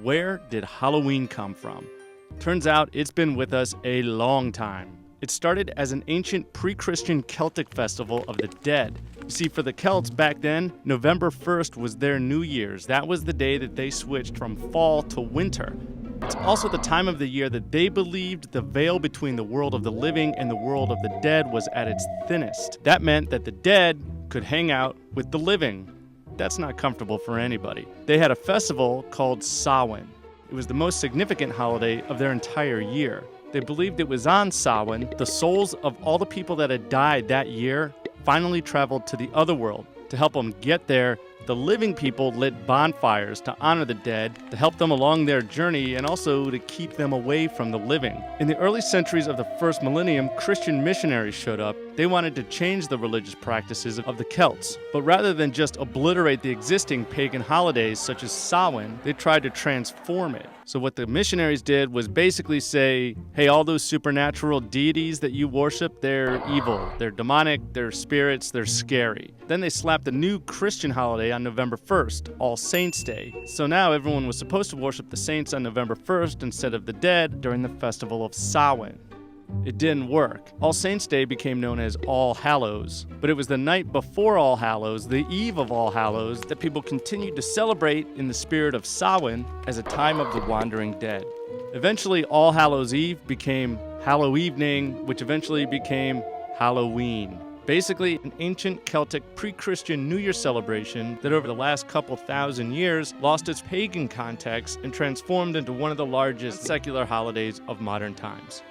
where did Halloween come from? Turns out it's been with us a long time. It started as an ancient pre-Christian Celtic festival of the dead. You see, for the Celts back then, November 1st was their New Year's. That was the day that they switched from fall to winter. It's also the time of the year that they believed the veil between the world of the living and the world of the dead was at its thinnest. That meant that the dead could hang out with the living. That's not comfortable for anybody. They had a festival called Samhain. It was the most significant holiday of their entire year. They believed it was on Samhain, the souls of all the people that had died that year finally traveled to the other world. To help them get there, the living people lit bonfires to honor the dead, to help them along their journey, and also to keep them away from the living. In the early centuries of the first millennium, Christian missionaries showed up. They wanted to change the religious practices of the Celts. But rather than just obliterate the existing pagan holidays such as Samhain, they tried to transform it. So what the missionaries did was basically say, hey, all those supernatural deities that you worship, they're evil, they're demonic, they're spirits, they're scary. Then they slapped a new Christian holiday on November 1st, All Saints' Day. So now everyone was supposed to worship the saints on November 1st instead of the dead during the festival of Samhain. It didn't work. All Saints' Day became known as All Hallows, but it was the night before All Hallows, the eve of All Hallows, that people continued to celebrate in the spirit of Samhain as a time of the wandering dead. Eventually, All Hallows Eve became Hallow Evening, which eventually became Halloween. Basically, an ancient Celtic pre-Christian New Year celebration that over the last couple thousand years lost its pagan context and transformed into one of the largest secular holidays of modern times.